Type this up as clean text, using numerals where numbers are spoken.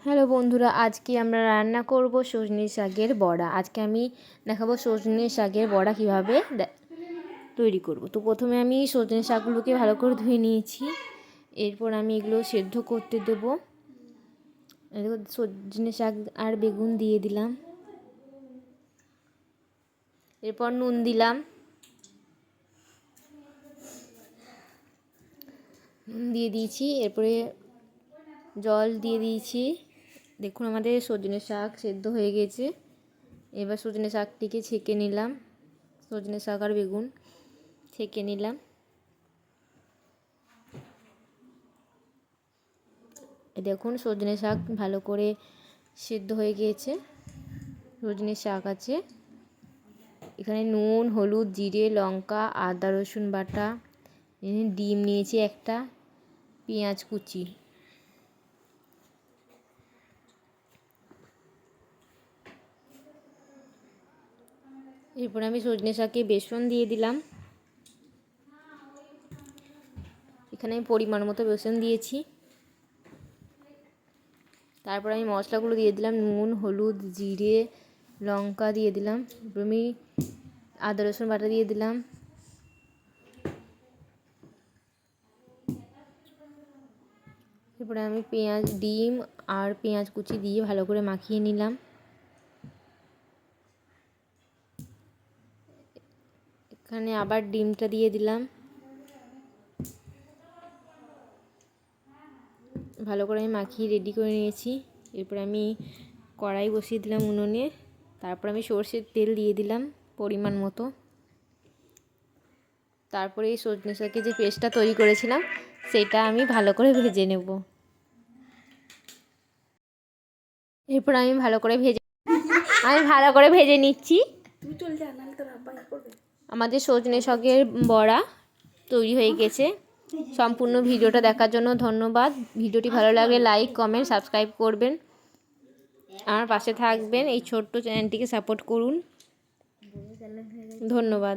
Hello বন্ধুরা, আজকে আমরা রান্না করব সজনে শাকের বড়া। আজকে আমি দেখাবো সজনে শাকের বড়া কীভাবে তৈরি করব। তো প্রথমে আমি সজনে শাকগুলোকে ভালো করে ধুয়ে নিয়েছি। এরপর আমি এগুলো সেদ্ধ করতে দেবো। সজনে শাক আর বেগুন দিয়ে দিলাম, এরপর নুন দিলাম, দিয়ে দিয়েছি। এরপরে জল দিয়ে দিয়েছি। দেখুন আমাদের সজনে শাক সেদ্ধ হয়ে গেছে। এবার সজনে শাকটিকে ছেঁকে নিলাম, সজনে শাক আর বেগুন ছেঁকে নিলাম। দেখুন সজনে শাক ভালো করে সেদ্ধ হয়ে গিয়েছে। সজনে শাক আছে, এখানে নুন, হলুদ, জিরে, লঙ্কা, আদা রসুন বাটা, ডিম নিয়েছি একটা, পেঁয়াজ কুচি। এরপর আমি সজনে শাকে বেসন দিয়ে দিলাম। এখানে আমি পরিমাণ মতো বেসন দিয়েছি। তারপর আমি মশলাগুলো দিয়ে দিলাম, নুন, হলুদ, জিরে, লঙ্কা দিয়ে দিলাম। এরপর আমি আদা রসুন বাটা দিয়ে দিলাম। এরপরে আমি ডিম আর পেঁয়াজ কুচি দিয়ে ভালো করে মাখিয়ে নিলাম। এখানে আবার ডিমটা দিয়ে দিলাম, ভালো করে আমি মাখিয়ে রেডি করে নিয়েছি। এরপর আমি কড়াই বসিয়ে দিলাম উনুনে। তারপর আমি সরষের তেল দিয়ে দিলাম পরিমাণ মতো। তারপরে এই সজনে শাকের যে পেস্টটা তৈরি করেছিলাম সেটা আমি ভালো করে ভেজে নেব। এরপর আমি ভালো করে ভেজে নিচ্ছি। আমাদের সজনে শাকের বড়া তৈরি হয়ে গেছে। সম্পূর্ণ ভিডিওটা দেখার জন্য ধন্যবাদ। ভিডিওটি ভালো লাগলে লাইক, কমেন্ট, সাবস্ক্রাইব করবেন, আমার পাশে থাকবেন। এই ছোট্ট চ্যানেলটিকে সাপোর্ট করুন। ধন্যবাদ।